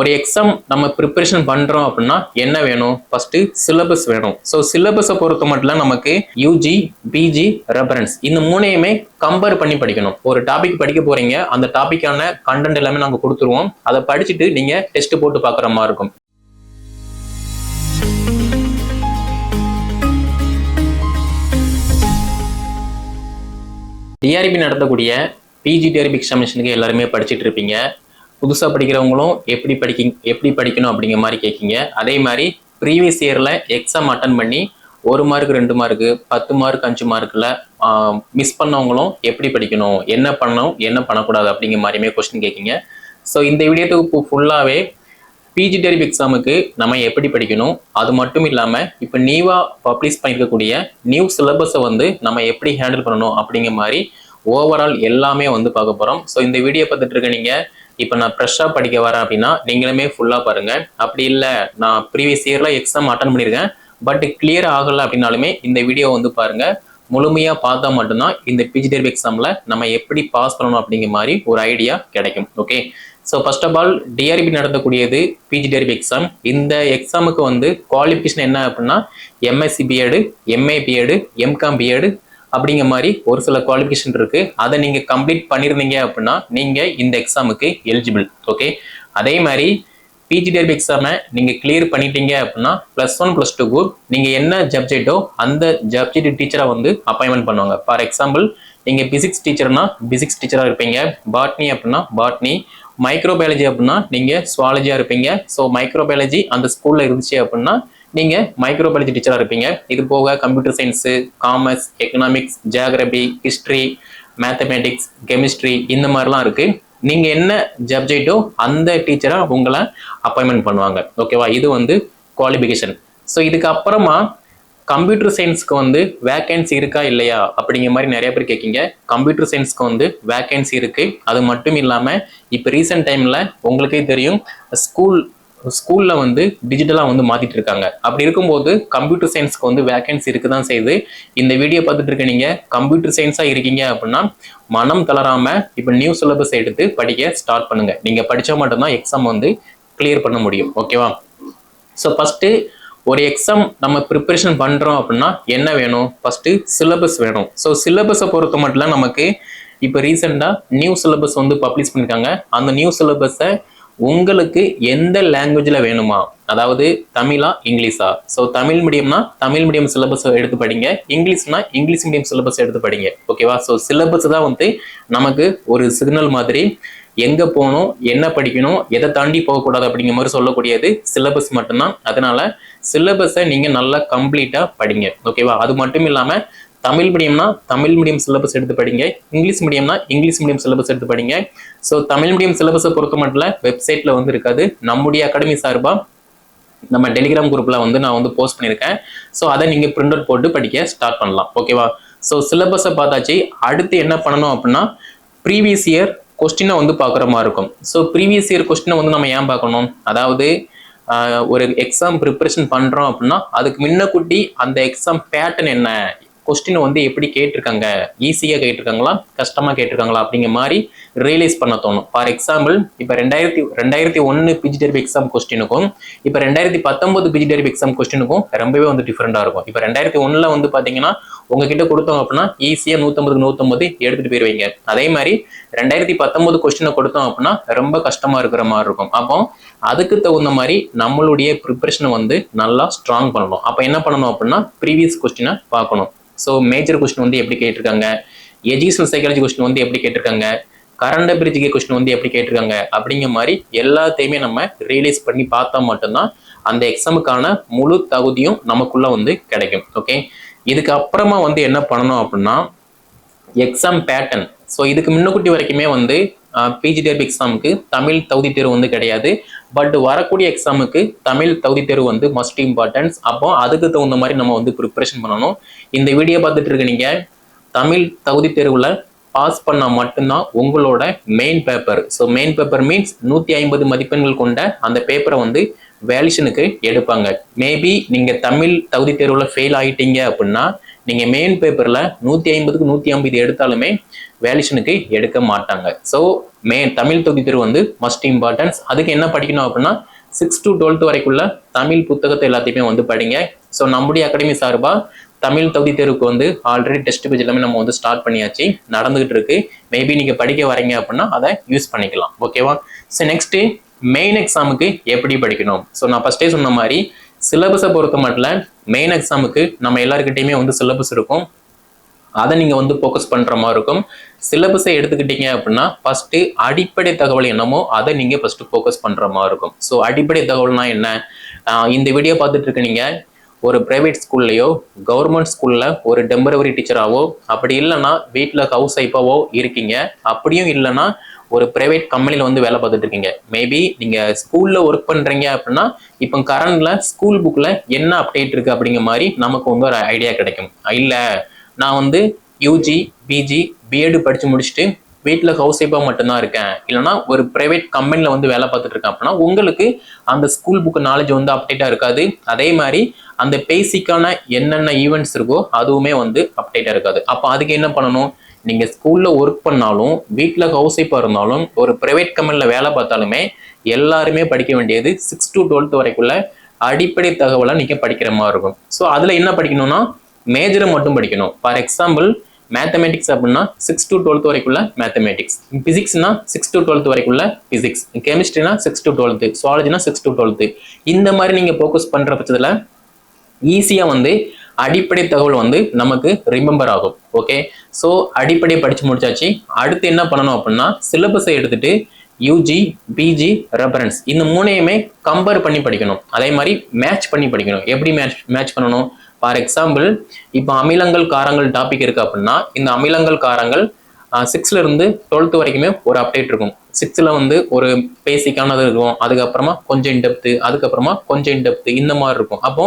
ஒரு எக்ஸாம் நம்ம ப்ரிப்பரேஷன் பண்றோம் அப்படின்னா என்ன வேணும்? ஃபர்ஸ்ட் சிலபஸ் வேணும். ஸோ சிலபஸை பொறுத்த மட்டும் நமக்கு யூஜி, பிஜி, ரெஃபரன்ஸ் இந்த மூணையுமே கம்பேர் பண்ணி படிக்கணும். ஒரு டாபிக் படிக்க போறீங்க, அந்த டாபிக்கான கண்டென்ட் எல்லாமே நாங்கள் கொடுத்துருவோம். அதை படிச்சுட்டு நீங்க டெஸ்ட் போட்டு பார்க்குற மாதிரி இருக்கும். டிஆர்பி நடத்தக்கூடிய பிஜி டிஆர்பி எக்ஸாமினேஷனுக்கு எல்லாருமே படிச்சுட்டு இருப்பீங்க. புதுசாக படிக்கிறவங்களும் எப்படி படிக்கணும் அப்படிங்கிற மாதிரி கேட்கிங்க. அதே மாதிரி ப்ரீவியஸ் இயரில் எக்ஸாம் அட்டன் பண்ணி 1 மார்க் 2 மார்க்கு 10 மார்க் 5 மார்க்கில் மிஸ் பண்ணவங்களும் எப்படி படிக்கணும், என்ன பண்ணணும், என்ன பண்ணக்கூடாது அப்படிங்கிற மாதிரியுமே கொஸ்டின் கேட்கிங்க. ஸோ இந்த வீடியோக்கு ஃபுல்லாகவே பிஜி டிஆர்பி எக்ஸாமுக்கு நம்ம எப்படி படிக்கணும், அது மட்டும் இல்லாமல் இப்போ நியூவாக பப்ளிஷ் பண்ணியிருக்கக்கூடிய நியூ சிலபஸை நம்ம எப்படி ஹேண்டில் பண்ணணும் அப்படிங்கிற மாதிரி ஓவரால் எல்லாமே பார்க்க போகிறோம். ஸோ இந்த வீடியோ பார்த்துட்டு இருக்க நீங்கள் இப்போ நான் ஃப்ரெஷ்ஷாக படிக்க வரேன் அப்படின்னா நீங்களுமே ஃபுல்லாக பாருங்கள். அப்படி இல்லை நான் ப்ரீவியஸ் இயரில் எக்ஸாம் அட்டன் பண்ணியிருக்கேன் பட் கிளியர் ஆகலை அப்படின்னாலுமே இந்த வீடியோ பாருங்கள். முழுமையாக பார்த்தா மட்டும்தான் இந்த பிஜி டிஆர்பி எக்ஸாமில் நம்ம எப்படி பாஸ் பண்ணணும் அப்படிங்கிற மாதிரி ஒரு ஐடியா கிடைக்கும். Okay, so first of all TRB நடத்தக்கூடியது பிஜி டிஆர்பி எக்ஸாம். இந்த எக்ஸாமுக்கு குவாலிஃபிகேஷன் என்ன அப்படின்னா MSc BEd, MA BEd, MCom BEd அப்படிங்கிற மாதிரி ஒரு சில குவாலிஃபிகேஷன் இருக்கு. அதை நீங்க கம்ப்ளீட் பண்ணிருந்தீங்க அப்படின்னா நீங்க இந்த எக்ஸாமுக்கு எலிஜிபிள். ஓகே, அதே மாதிரி பிஜி டிஆர்பி எக்ஸாமை நீங்க கிளியர் பண்ணிட்டீங்க அப்படின்னா +1 +2 நீங்க என்ன சப்ஜெக்டோ அந்த சப்ஜெக்ட் டீச்சரா அப்பாயின்மெண்ட் பண்ணுவாங்க. ஃபார் எக்ஸாம்பிள் நீங்க பிசிக்ஸ் டீச்சர்னா பிசிக்ஸ் டீச்சரா இருப்பீங்க, பாட்னி அப்படின்னா பாட்னி, மைக்ரோபயாலஜி அப்படின்னா நீங்க சுவாலஜியா இருப்பீங்க. ஸோ மைக்ரோபயாலஜி அந்த ஸ்கூல்ல இருந்துச்சு அப்படின்னா நீங்க மைக்ரோபயாலஜி டீச்சரா இருப்பீங்க. இது போக computer science, commerce, economics, geography, history, mathematics, chemistry இந்த மாதிரிலாம் இருக்கு. நீங்க என்ன சப்ஜெக்டோ அந்த டீச்சரா உங்களை அப்பாயின்மெண்ட் பண்ணுவாங்க. ஓகேவா, இது குவாலிஃபிகேஷன். ஸோ இதுக்கு அப்புறமா கம்ப்யூட்டர் சயின்ஸ்க்கு வேகன்சி இருக்கா இல்லையா அப்படிங்கிற மாதிரி நிறைய பேர் கேட்கிங்க. கம்ப்யூட்டர் சயின்ஸ்க்கு வேகன்சி இருக்கு. அது மட்டும் இல்லாமல் இப்போ ரீசெண்ட் டைம்ல உங்களுக்கே தெரியும் ஸ்கூல்ல டிஜிட்டலாக மாத்திட்டு இருக்காங்க. அப்படி இருக்கும்போது கம்ப்யூட்டர் சயின்ஸ்க்கு வேகன்சி இருக்கு தான் செய்யுது. இந்த வீடியோ பார்த்துட்டு இருக்க நீங்க கம்ப்யூட்டர் சயின்ஸா இருக்கீங்க அப்படின்னா மனம் தளராம இப்போ நியூ சிலபஸ் எடுத்து படிக்க ஸ்டார்ட் பண்ணுங்க. நீங்க படிச்சா மட்டும்தான் எக்ஸாம் கிளியர் பண்ண முடியும். ஓகேவா, ஸோ ஃபர்ஸ்ட் ஒரு எக்ஸாம் நம்ம ப்ரிப்பரேஷன் பண்றோம் அப்படின்னா என்ன வேணும்? ஃபர்ஸ்ட் சிலபஸ் வேணும். ஸோ சிலபஸை பொறுத்த மட்டும் நமக்கு இப்போ ரீசெண்டா நியூ சிலபஸ் பப்ளிஷ் பண்ணிருக்காங்க. அந்த நியூ சிலபஸை உங்களுக்கு எந்த லாங்குவேஜ்ல வேணுமா, அதாவது தமிழா இங்கிலீஷா? ஸோ தமிழ் மீடியம்னா தமிழ் மீடியம் சிலபஸ் எடுத்து படிங்க, இங்கிலீஷ்னா இங்கிலீஷ் மீடியம் சிலபஸ் எடுத்து படிங்க. ஓகேவா, ஸோ சிலபஸ் தான் நமக்கு ஒரு சிக்னல் மாதிரி எங்க போகணும், என்ன படிக்கணும், எதை தாண்டி போகக்கூடாது அப்படிங்கிற மாதிரி சொல்லக்கூடியது சிலபஸ் மட்டும்தான். அதனால சிலபஸை நீங்க நல்லா கம்ப்ளீட்டா படிங்க. ஓகேவா, அது மட்டும் இல்லாம தமிழ் மீடியம்னா தமிழ் மீடியம் சிலபஸ் எடுத்து படிங்க, இங்கிலீஷ் மீடியம்னா இங்கிலீஷ் மீடியம் சிலபஸ் எடுத்து படிங்க. ஸோ தமிழ் மீடியம் சிலபஸை பொறுத்த மட்டும் வெப்சைட்ல இருக்காது. நம்முடைய அகாடமி சார்பா நம்ம டெலிகிராம் குரூப்ல நான் போஸ்ட் பண்ணியிருக்கேன். ஸோ அதை நீங்க பிரிண்ட் அவுட் போட்டு படிக்க ஸ்டார்ட் பண்ணலாம். ஓகேவா, ஸோ சிலபஸை பார்த்தாச்சு. அடுத்து என்ன பண்ணணும் அப்படின்னா ப்ரீவியஸ் இயர் கொஸ்டினை பார்க்குற மாதிரி இருக்கும். ஸோ ப்ரீவியஸ் இயர் கொஸ்டினை நம்ம ஏன் பார்க்கணும்? அதாவது ஒரு எக்ஸாம் ப்ரிப்பரேஷன் பண்றோம் அப்படின்னா அதுக்கு முன்னக்கூட்டி அந்த எக்ஸாம் பேட்டர்ன் என்ன, கொஸ்டின் எப்படி கேட்டிருக்காங்க, ஈஸியாக கேட்டிருக்காங்களா, கஷ்டமாக கேட்டிருக்காங்களா அப்படிங்கிற மாதிரி ரியலைஸ் பண்ண தோணும். ஃபார் எக்ஸாம்பிள் இப்போ 2001 பிஜி டிஆர்பி எக்ஸாம் கொஸ்டினுக்கும் இப்போ 2019 பிஜி டிஆர்பி எக்ஸாம் கொஸ்டினுக்கும் ரொம்பவே டிஃப்ரெண்டாக இருக்கும். இப்போ 2001ல் பார்த்தீங்கன்னா உங்ககிட்ட கொடுத்தோம் அப்படின்னா ஈஸியாக 150 எடுத்துகிட்டு போயிருவீங்க. அதே மாதிரி 2019 கொஸ்டினை கொடுத்தோம் அப்படின்னா ரொம்ப கஷ்டமாக இருக்கிற மாதிரி இருக்கும். அப்போ அதுக்கு தகுந்த மாதிரி நம்மளுடைய ப்ரிப்பரேஷனை நல்லா ஸ்ட்ராங் பண்ணணும். அப்போ என்ன பண்ணணும் அப்படின்னா ப்ரீவியஸ் கொஸ்டினை பார்க்கணும். ஸோ மேஜர் கொஸ்டின் எப்படி கேட்டிருக்காங்க, எஜுகேஷனல் சைக்காலஜி கொஸ்டின் எப்படி கேட்டிருக்காங்க, கரண்ட் அஃபேர் ஜிகே கொஸ்டின் எப்படி கேட்டிருக்காங்க அப்படிங்கிற மாதிரி எல்லாத்தையுமே நம்ம ரியலைஸ் பண்ணி பார்த்தா மட்டும்தான் அந்த எக்ஸாமுக்கான முழு தகுதியும் நமக்குள்ள கிடைக்கும். ஓகே, இதுக்கு அப்புறமா என்ன பண்ணணும் அப்படின்னா எக்ஸாம் பேட்டர்ன். ஸோ இதுக்கு முன்னக்கூட்டி வரைக்குமே பிஜி டிஆர்பி எக்ஸாமுக்கு தமிழ் தகுதி தேர்வு கிடையாது. பட் வரக்கூடிய எக்ஸாமுக்கு தமிழ் தகுதி தேர்வு மஸ்ட் இம்பார்ட்டன்ஸ். அப்போ அதுக்கு தகுந்த மாதிரி நம்ம ப்ரிப்பரேஷன் பண்ணணும். இந்த வீடியோ பார்த்துட்டு இருக்க நீங்க தமிழ் தகுதி தேர்வுல பாஸ் பண்ணா மட்டும்தான் உங்களோட main paper. So main paper means 150 மதிப்பெண்கள் கொண்ட அந்த பேப்பரை வேல்யூஷனுக்கு எடுப்பாங்க. மேபி நீங்க தமிழ் தகுதி தேர்வுல ஃபெயில் ஆயிட்டீங்க அப்படின்னா நீங்கள் மெயின் பேப்பரில் 150க்கு 150 எடுத்தாலுமே வேல்யூஷனுக்கு எடுக்க மாட்டாங்க. ஸோ தமிழ் தொகுதி தேர்வு வந்து மஸ்ட் இம்பார்ட்டன்ஸ். அதுக்கு என்ன படிக்கணும் அப்படின்னா 6 to 12 வரைக்குள்ள தமிழ் புத்தகத்தை எல்லாத்தையுமே வந்து படிங்க. ஸோ நம்முடைய அகாடமி சார்பாக தமிழ் தகுதி தேர்வுக்கு வந்து ஆல்ரெடி டெஸ்ட் பேஜ் எல்லாமே நம்ம வந்து ஸ்டார்ட் பண்ணியாச்சு, நடந்துகிட்டு இருக்கு. மேபி நீங்க படிக்க வரீங்க அப்படின்னா அதை யூஸ் பண்ணிக்கலாம். ஓகேவா? ஸோ நெக்ஸ்ட் மெயின் எக்ஸாமுக்கு எப்படி படிக்கணும்? ஸோ நான் ஃபர்ஸ்டே சொன்ன மாதிரி சிலபஸை பொறுத்த மட்டும் மெயின் எக்ஸாமுக்கு நம்ம எல்லாருக்கிட்டையுமே வந்து சிலபஸ் இருக்கும். அதை நீங்க வந்து ஃபோக்கஸ் பண்ற மாதிரி இருக்கும். சிலபஸை எடுத்துக்கிட்டீங்க அப்படின்னா ஃபர்ஸ்ட் அடிப்படை தகவல் என்னமோ அதை நீங்க ஃபர்ஸ்ட் ஃபோக்கஸ் பண்ற மாதிரி இருக்கும். ஸோ அடிப்படை தகவல்னா என்ன? இந்த வீடியோ பார்த்துட்டு இருக்க நீங்க ஒரு பிரைவேட் ஸ்கூல்லையோ கவர்மெண்ட் ஸ்கூல்ல ஒரு டெம்பரவரி டீச்சராவோ, அப்படி இல்லைன்னா வீட்டில் ஹவுஸ் ஒய்ஃபாவோ இருக்கீங்க, அப்படியும் இல்லைன்னா ஒரு பிரைவேட் கம்பெனியில் வந்து வேலை பார்த்துட்டு இருக்கீங்க. மேபி நீங்கள் ஸ்கூலில் ஒர்க் பண்ணுறீங்க அப்படின்னா இப்போ கரண்ட்ல ஸ்கூல் புக்கில் என்ன அப்டேட் இருக்குது அப்படிங்கிற மாதிரி நமக்கு வந்து ஒரு ஐடியா கிடைக்கும். இல்லை நான் வந்து யூஜி பிஜி பிஎட் படித்து முடிச்சுட்டு வீட்டில் ஹவுஸ் ஒய்ஃபாக மட்டும்தான் இருக்கேன், இல்லைனா ஒரு ப்ரைவேட் கம்பெனியில் வந்து வேலை பார்த்துட்டு இருக்கேன் அப்படின்னா உங்களுக்கு அந்த ஸ்கூல் புக்கு நாலேஜ் வந்து அப்டேட்டாக இருக்காது. அதே மாதிரி அந்த பேசிக்கான என்னென்ன ஈவெண்ட்ஸ் இருக்கோ அதுவுமே வந்து அப்டேட்டாக இருக்காது. அப்போ அதுக்கு என்ன பண்ணணும்? நீங்கள் ஸ்கூலில் ஒர்க் பண்ணாலும் வீட்டில் ஹவுஸ் ஒய்ஃபாக இருந்தாலும் ஒரு ப்ரைவேட் கம்பெனியில் வேலை பார்த்தாலுமே எல்லாருமே படிக்க வேண்டியது 6 to 12 வரைக்குள்ள அடிப்படை தகவலை நீங்கள் படிக்கிற மாதிரி இருக்கும். ஸோ அதில் என்ன படிக்கணும்னா மேஜரை மட்டும் படிக்கணும். ஃபார் எக்ஸாம்பிள் மேத்தமெட்டிக்ஸ் அப்படின்னா 6 to 12 வரைக்குள்ள மேத்தமெட்டிக்ஸ், பிசிக்ஸ்னா 6 to 12 வரைக்குள்ள பிசிக்ஸ், கெமிஸ்ட்ரினா 6 to 12, சுவாலஜினா 6 to 12. இந்த மாதிரி நீங்க ஃபோக்கஸ் பண்ற பட்சத்துல ஈஸியா வந்து அடிப்படை தகவல் வந்து நமக்கு ரிமெம்பர் ஆகும். ஓகே, ஸோ அடிப்படை படிச்சு முடிச்சாச்சு. அடுத்து என்ன பண்ணணும் அப்படின்னா சிலபஸை எடுத்துட்டு யூஜி பிஜி ரெஃபரன்ஸ் இந்த மூணையுமே கம்பேர் பண்ணி படிக்கணும். அதே மாதிரி மேட்ச் பண்ணி படிக்கணும். எப்படி மேட்ச் பண்ணணும்? ஃபார் எக்ஸாம்பிள் இப்போ அமிலங்கள் காரங்கள் டாபிக் இருக்கு அப்படின்னா இந்த அமிலங்கள் காரங்கள் 6ல இருந்து 12th வரைக்குமே ஒரு அப்டேட் இருக்கும். 6ல வந்து ஒரு பேசிக்கானது இருக்கும், அதுக்கப்புறமா கொஞ்சம் இன்டெப்த், அதுக்கப்புறமா கொஞ்சம் இன்டெப்த், இந்த மாதிரி இருக்கும். அப்போ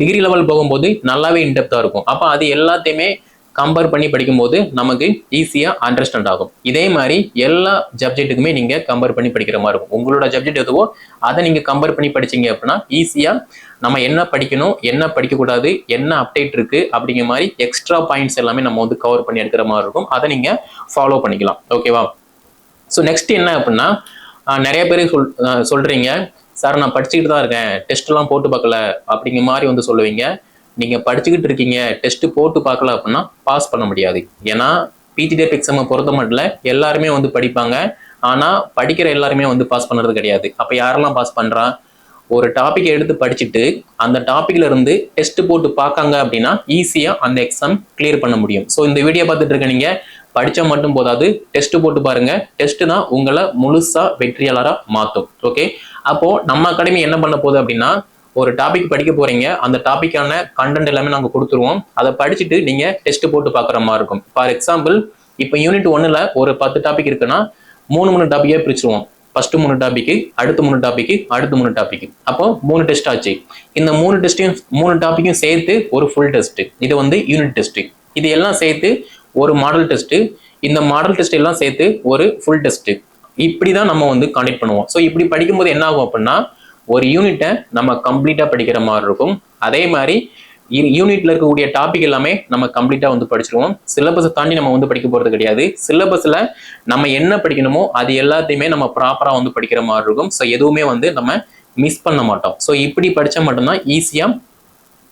டிகிரி லெவல் போகும்போது நல்லாவே இன்டெப்தா இருக்கும். அப்போ அது எல்லாத்தையுமே கம்பேர் பண்ணி படிக்கும்போது நமக்கு ஈஸியா அண்டர்ஸ்டாண்ட் ஆகும். இதே மாதிரி எல்லா சப்ஜெக்ட்டுக்குமே நீங்க கம்பேர் பண்ணி படிக்கிற மாதிரி இருக்கும். உங்களோட சப்ஜெக்ட் எதுவோ அதை நீங்க கம்பேர் பண்ணி படிச்சீங்க அப்படின்னா ஈஸியா நம்ம என்ன படிக்கணும், என்ன படிக்கக்கூடாது, என்ன அப்டேட் இருக்கு அப்படிங்கிற மாதிரி எக்ஸ்ட்ரா பாயிண்ட்ஸ் எல்லாமே நம்ம வந்து கவர் பண்ணி எடுக்கிற மாதிரி இருக்கும். அதை நீங்க ஃபாலோ பண்ணிக்கலாம். ஓகேவா? ஸோ நெக்ஸ்ட் என்ன அப்படின்னா நிறைய பேர் சொல்றீங்க, சார் நான் படிச்சுக்கிட்டு தான் இருக்கேன், டெஸ்ட்லாம் போட்டு பார்க்கல அப்படிங்கிற மாதிரி வந்து சொல்லுவீங்க. நீங்க படிச்சுக்கிட்டு இருக்கீங்க, டெஸ்ட் போட்டு பார்க்கல அப்படின்னா பாஸ் பண்ண முடியாது. ஏன்னா பிஜிடிஆர்பி எக்ஸாமை பொறுத்த மட்டும் எல்லாருமே வந்து படிப்பாங்க, ஆனா படிக்கிற எல்லாருமே வந்து பாஸ் பண்ணுறது கிடையாது. அப்ப யாரெல்லாம் பாஸ் பண்றா? ஒரு டாபிக் எடுத்து படிச்சுட்டு அந்த டாபிக்ல இருந்து டெஸ்ட் போட்டு பார்க்காங்க அப்படின்னா ஈஸியா அந்த எக்ஸாம் கிளியர் பண்ண முடியும். ஸோ இந்த வீடியோ பார்த்துட்டு இருக்க நீங்க படிச்சா மட்டும் போதாது, டெஸ்ட் போட்டு பாருங்க. டெஸ்ட் தான் உங்களை முழுசா வெற்றியாளரா மாற்றும். ஓகே, அப்போ நம்ம அகாடமி என்ன பண்ண போகுது அப்படின்னா ஒரு டாபிக் படிக்க போறீங்க, அந்த டாபிக்கான கண்டென்ட் எல்லாமே நாங்கள் கொடுத்துருவோம். அதை படிச்சுட்டு நீங்க டெஸ்ட் போட்டு பார்க்குற மாதிரி இருக்கும். ஃபார் எக்ஸாம்பிள் இப்போ யூனிட் 1ல ஒரு 10 டாபிக் இருக்குன்னா 3 டாபிக்கே பிரிச்சுருவோம். ஃபர்ஸ்ட் 3 டாபிக், அடுத்து 3 டாபிக், அடுத்து 3 டாபிக். அப்போ 3 டெஸ்ட் ஆச்சு. இந்த 3 டெஸ்ட்டையும் 3 டாபிக்கும் சேர்த்து ஒரு ஃபுல் டெஸ்ட், இது வந்து யூனிட் டெஸ்ட். இது எல்லாம் சேர்த்து ஒரு மாடல் டெஸ்ட், இந்த மாடல் டெஸ்ட் எல்லாம் சேர்த்து ஒரு ஃபுல் டெஸ்ட். இப்படிதான் நம்ம வந்து கண்டக்ட் பண்ணுவோம். ஸோ இப்படி படிக்கும்போது என்ன ஆகும் அப்படின்னா ஒரு யூனிட்டை நம்ம கம்ப்ளீட்டா படிக்கிற மாதிரி இருக்கும். அதே மாதிரி யூனிட்ல இருக்கக்கூடிய டாபிக் எல்லாமே நம்ம கம்ப்ளீட்டா வந்து படிச்சிருவோம். சிலபஸை தாண்டி நம்ம வந்து படிக்க போறது கிடையாது. சிலபஸ்ல நம்ம என்ன படிக்கணுமோ அது எல்லாத்தையுமே நம்ம ப்ராப்பரா வந்து படிக்கிற மாதிரி இருக்கும். ஸோ எதுவுமே வந்து நம்ம மிஸ் பண்ண மாட்டோம். ஸோ இப்படி படிச்சா மட்டும்தான் ஈஸியா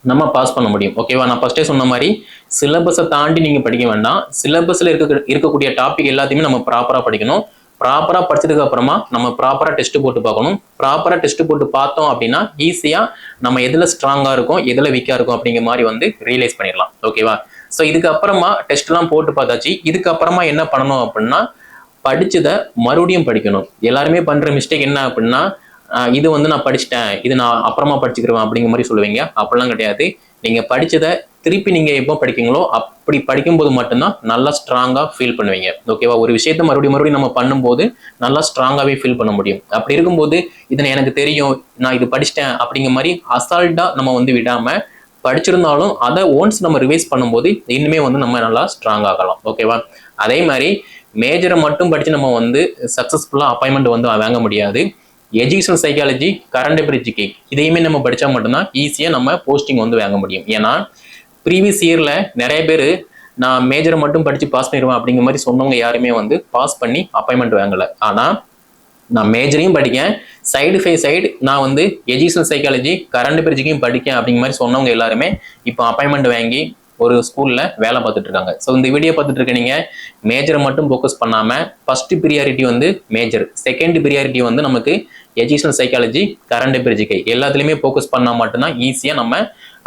நம்ம பாஸ் பண்ண முடியும். ஓகேவா? நான் ஃபர்ஸ்டே சொன்ன மாதிரி சிலபஸை தாண்டி நீங்க படிக்க வேண்டாம். சிலபஸ்ல இருக்கக்கூடிய டாபிக் எல்லாத்தையுமே நம்ம ப்ராப்பரா படிக்கணும். ப்ராப்பரா படிச்சதுக்கு அப்புறமா நம்ம ப்ராப்பரா டெஸ்ட் போட்டு பார்க்கணும். ப்ராப்பரா டெஸ்ட் போட்டு பார்த்தோம் அப்படின்னா ஈஸியா நம்ம எதுல ஸ்ட்ராங்கா இருக்கும், எதுல வீக்கா இருக்கும் அப்படிங்கிற மாதிரி வந்து ரியலைஸ் பண்ணிடலாம். ஓகேவா? ஸோ இதுக்கப்புறமா டெஸ்ட் எல்லாம் போட்டு பார்த்தாச்சு. இதுக்கப்புறமா என்ன பண்ணணும் அப்படின்னா படிச்சதை மறுபடியும் படிக்கணும். எல்லாருமே பண்ற மிஸ்டேக் என்ன அப்படின்னா இது வந்து நான் படிச்சுட்டேன், இது நான் அப்புறமா படிச்சுக்கிறேன் அப்படிங்கிற மாதிரி சொல்லுவீங்க. அப்படிலாம் கிடையாது. நீங்க படிச்சதை திருப்பி நீங்க எப்போ படிக்கீங்களோ அப்படி படிக்கும்போது மட்டும்தான் நல்லா ஸ்ட்ராங்கா ஃபீல் பண்ணுவீங்க. ஓகேவா? ஒரு விஷயத்த மறுபடியும் நம்ம பண்ணும்போது நல்லா ஸ்ட்ராங்காவே ஃபீல் பண்ண முடியும். அப்படி இருக்கும்போது இதை எனக்கு தெரியும், நான் இது படிச்சிட்டேன் அப்படிங்கிற மாதிரி அசால்ட்டா நம்ம வந்து விடாம படிச்சிருந்தாலும் அதை ஒன்ஸ் நம்ம ரிவைஸ் பண்ணும்போது இன்னுமே வந்து நம்ம நல்லா ஸ்ட்ராங் ஆகலாம். ஓகேவா? அதே மாதிரி மேஜரை மட்டும் படிச்சு நம்ம வந்து சக்சஸ்ஃபுல்லா அப்பாயின்மெண்ட் வந்து வாங்க முடியாது. Educational psychology, current affairs GK இதையுமே நம்ம படிச்சா மட்டும்தான் ஈஸியா நம்ம போஸ்டிங் வந்து வாங்க முடியும். ஏன்னா ப்ரீவியஸ் இயர்ல நிறைய பேர் நான் மேஜரை மட்டும் படிச்சு பாஸ் பண்ணிடுவேன் அப்படிங்கிற மாதிரி சொன்னவங்க யாருமே வந்து பாஸ் பண்ணி அப்பாயின்மெண்ட் வாங்கல. ஆனா நான் மேஜரையும் படிக்கேன், சைடு பை சைடு நான் வந்து எஜுகேஷனல் சைக்காலஜி கரண்ட் பிரிட்ஜுக்கும் படிக்கேன் அப்படிங்கிற மாதிரி சொன்னவங்க எல்லாருமே இப்போ அப்பாயின்மெண்ட் வாங்கி ஒரு ஸ்கூல்ல வேலை பார்த்துட்டு இருக்காங்க. ஸோ இந்த வீடியோ பார்த்துட்டு இருக்க நீங்க மேஜரை மட்டும் ஃபோக்கஸ் பண்ணாம ஃபர்ஸ்ட் ப்ரியாரிட்டி வந்து மேஜர், செகண்ட் ப்ரியாரிட்டி வந்து நமக்கு எஜுகேஷனல் சைக்காலஜி கரண்ட் பிரிட்ஜுக்கு எல்லாத்துலயுமே ஃபோக்கஸ் பண்ணா மட்டும்தான் ஈஸியா நம்ம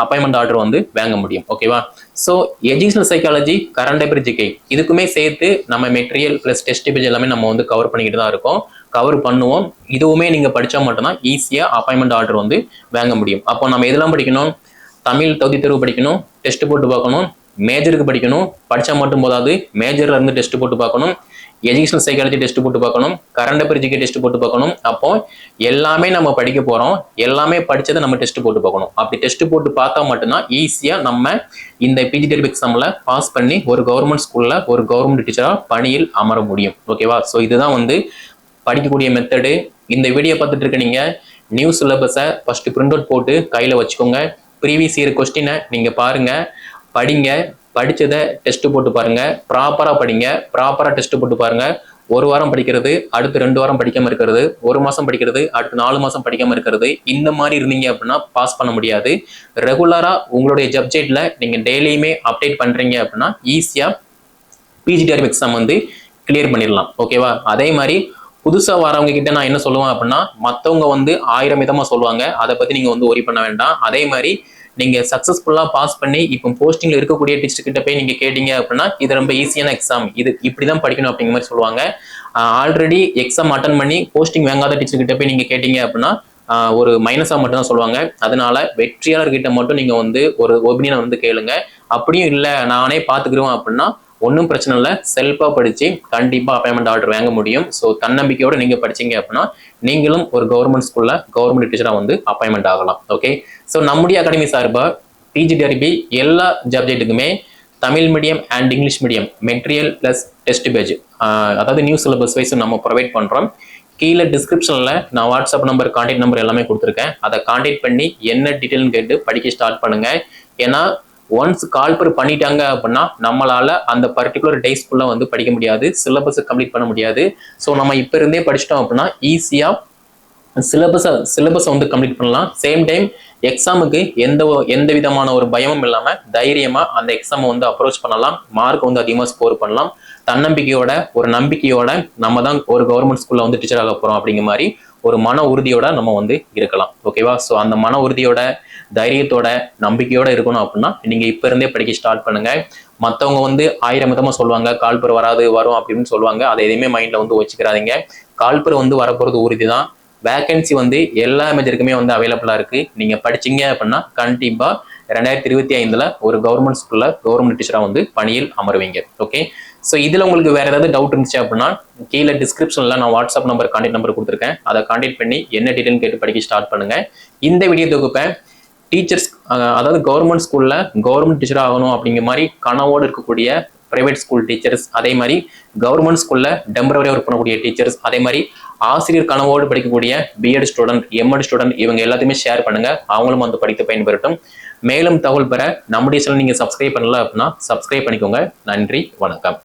அப்பாயின்மெண்ட் ஆர்டர் வந்து வாங்க முடியும். ஓகேவா? ஸோ எஜுகேஷனல் சைக்காலஜி கரண்ட் பிரிட்ஜுக்கு இதுக்குமே சேர்த்து நம்ம மெட்டீரியல் பிளஸ் டெஸ்ட் பேஜ் எல்லாமே நம்ம வந்து கவர் பண்ணிக்கிட்டு தான் இருக்கோம், கவர் பண்ணுவோம். இதுவுமே நீங்க படிச்சா மட்டும்தான் ஈஸியா அப்பாயின்மெண்ட் ஆர்டர் வந்து வாங்க முடியும். அப்போ நம்ம எதெல்லாம் படிக்கணும்? தமிழ் தகுதி தேர்வு படிக்கணும், டெஸ்ட் போட்டு பார்க்கணும், மேஜருக்கு படிக்கணும், படிச்சா மட்டும் போதாது, மேஜர்ல இருந்து டெஸ்ட் போட்டு பார்க்கணும், எஜுகேஷனல் சைக்காலஜி டெஸ்ட் போட்டு பார்க்கணும், கரண்ட் பிரிட்ஜுக்கு டெஸ்ட் போட்டு பார்க்கணும். அப்போ எல்லாமே நம்ம படிக்க போறோம், எல்லாமே படிச்சதை நம்ம டெஸ்ட் போட்டு பார்க்கணும். அப்படி டெஸ்ட் போட்டு பார்த்தா மட்டும்தான் ஈஸியா நம்ம இந்த பிஜிடிஆர்பி எக்ஸாம்ல பாஸ் பண்ணி ஒரு கவர்மெண்ட் ஸ்கூல்ல ஒரு கவர்மெண்ட் டீச்சரா பணியில் அமர முடியும். ஓகேவா? ஸோ இதுதான் வந்து படிக்கக்கூடிய மெத்தடு. இந்த வீடியோ பார்த்துட்டு இருக்க நீங்க நியூ சிலபஸை ஃபர்ஸ்ட் பிரிண்ட் அவுட் போட்டு கையில வச்சுக்கோங்க. ப்ரீவியஸ் இயர் கொஸ்டினை நீங்க பாருங்க, படிங்க, படிச்சதை டெஸ்ட் போட்டு பாருங்க, ப்ராப்பரா படிங்க, ப்ராப்பரா டெஸ்ட் போட்டு பாருங்க. ஒரு வாரம் படிக்கிறது, அடுத்து 2 வாரம் படிக்காம இருக்கிறது, ஒரு மாசம் படிக்கிறது, அடுத்து 4 மாசம் படிக்காம இருக்கிறது, இந்த மாதிரி இருந்தீங்க அப்படின்னா பாஸ் பண்ண முடியாது. ரெகுலரா உங்களுடைய சப்ஜெக்ட்ல நீங்க டெய்லியுமே அப்டேட் பண்றீங்க அப்படின்னா ஈஸியா பிஜிடிஆர்பி எக்ஸாம் வந்து கிளியர் பண்ணிடலாம். ஓகேவா? அதே மாதிரி புதுசா வரவங்க கிட்ட நான் என்ன சொல்லுவேன் அப்படின்னா, மற்றவங்க வந்து 1000 விதமா சொல்லுவாங்க, அதை பத்தி நீங்க வந்து ஒரி பண்ண வேண்டாம். அதே மாதிரி நீங்க சக்சஸ்ஃபுல்லா பாஸ் பண்ணி இப்போ போஸ்டிங்ல இருக்கக்கூடிய டீச்சர் கிட்ட போய் நீங்க கேட்டீங்க அப்படின்னா இது ரொம்ப ஈஸியான எக்ஸாம், இது இப்படிதான் படிக்கணும் அப்படிங்கிற மாதிரி சொல்லுவாங்க. ஆல்ரெடி எக்ஸாம் அட்டன் பண்ணி போஸ்டிங் வாங்காத டீச்சர் கிட்ட போய் நீங்க கேட்டீங்க அப்படின்னா ஒரு மைனஸா மட்டும் தான் சொல்லுவாங்க. அதனால வெற்றியாளர்கிட்ட மட்டும் நீங்க வந்து ஒரு ஒபினியனை வந்து கேளுங்க. அப்படியும் இல்லை நானே பாத்துக்கிறோம் அப்படின்னா ஒன்றும் பிரச்சனை இல்லை, செல்ஃபா படிச்சு கண்டிப்பா அப்பாயின்மெண்ட் ஆர்டர் வாங்க முடியும். ஸோ தன்னம்பிக்கையோட நீங்க படிச்சீங்க அப்படின்னா நீங்களும் ஒரு கவர்மெண்ட் ஸ்கூல்ல கவர்மெண்ட் டீச்சரா வந்து அப்பாயின்மெண்ட் ஆகலாம். ஓகே? ஸோ நம்முடைய அகாடமி சார்பா பிஜிடிஆர்பி எல்லா சப்ஜெக்ட்டுக்குமே Tamil medium and English medium material plus test page, அதாவது நியூ சிலபஸ் வைஸ் நம்ம ப்ரொவைட் பண்றோம். கீழே டிஸ்கிரிப்ஷன்ல நான் வாட்ஸ்அப் நம்பர், கான்டாக்ட் நம்பர் எல்லாமே கொடுத்துருக்கேன். அதை கான்டாக்ட் பண்ணி என்ன டீட்டெயில்னு கேட்டு படிக்க ஸ்டார்ட் பண்ணுங்க. ஏன்னா ஒன்ஸ் கால்பர் பண்ணிட்டாங்க அப்படின்னா நம்மளால அந்த பர்டிகுலர் டேஸ்க்குள்ள வந்து படிக்க முடியாது, சிலபஸ் கம்ப்ளீட் பண்ண முடியாது. ஸோ நம்ம இப்ப இருந்தே படிச்சிட்டோம் அப்படின்னா ஈஸியா சிலபஸை வந்து கம்ப்ளீட் பண்ணலாம். சேம் டைம் எக்ஸாமுக்கு எந்த விதமான ஒரு பயமும் இல்லாம தைரியமா அந்த எக்ஸாமை வந்து அப்ரோச் பண்ணலாம், மார்க் வந்து அதிகமாக ஸ்கோர் பண்ணலாம். தன்னம்பிக்கையோட ஒரு நம்பிக்கையோட நம்ம தான் ஒரு கவர்மெண்ட் ஸ்கூல்ல வந்து டீச்சர் ஆக போறோம் அப்படிங்கிற மாதிரி ஒரு மன உறுதியோட நம்ம வந்து இருக்கலாம். ஓகேவா? ஸோ அந்த மன உறுதியோட தைரியத்தோட நம்பிக்கையோட இருக்கணும் அப்படின்னா நீங்க இப்ப இருந்தே படிக்க ஸ்டார்ட் பண்ணுங்க. மற்றவங்க வந்து 1000 விதமா சொல்லுவாங்க, கால்பர் வராது வரும் அப்படின்னு சொல்லுவாங்க, அதை எதையுமே மைண்ட்ல வந்து வச்சுக்கிறாதீங்க. கால்பர் வந்து வரப்போறது உறுதி தான். வேகன்சி வந்து எல்லா மேஜருக்குமே வந்து அவைலபிளா இருக்கு. நீங்க படிச்சீங்க அப்படின்னா கண்டிப்பா 2025ல ஒரு கவர்மெண்ட் ஸ்கூல்ல கவர்மெண்ட் டீச்சரா வந்து பணியில் அமருவீங்க. ஓகே? ஸோ இதுல உங்களுக்கு வேற ஏதாவது டவுட் இருந்துச்சு அப்படின்னா கீழே டிஸ்கிரிப்ஷன்ல நான் வாட்ஸ்அப் நம்பர், கான்டாக்ட் நம்பர் கொடுத்துருக்கேன். அதை கான்டாக்ட் பண்ணி என்ன டீட்டெயில் கேட்டு படிக்க ஸ்டார்ட் பண்ணுங்க. இந்த வீடியோ தொகுப்பை டீச்சர்ஸ், அதாவது கவர்மெண்ட் ஸ்கூல்ல கவர்மெண்ட் டீச்சர் ஆகணும் அப்படிங்கிற மாதிரி கனவோடு இருக்கக்கூடிய பிரைவேட் ஸ்கூல் டீச்சர்ஸ், அதே மாதிரி கவர்மெண்ட் ஸ்கூல்ல டெம்பரவரியா ஒர்க் பண்ணக்கூடிய டீச்சர்ஸ், அதே மாதிரி ஆசிரியர் கனவோடு படிக்கக்கூடிய பிஎட் ஸ்டூடெண்ட், எம்எட் ஸ்டூடெண்ட், இவங்க எல்லாத்தையுமே ஷேர் பண்ணுங்க, அவங்களும் வந்து படித்து பயன்பெறட்டும். மேலும் தகவல் பெற நம்முடைய சேனல் நீங்க சப்ஸ்கிரைப் பண்ணல அப்படின்னா சப்ஸ்கிரைப் பண்ணிக்கோங்க. நன்றி, வணக்கம்.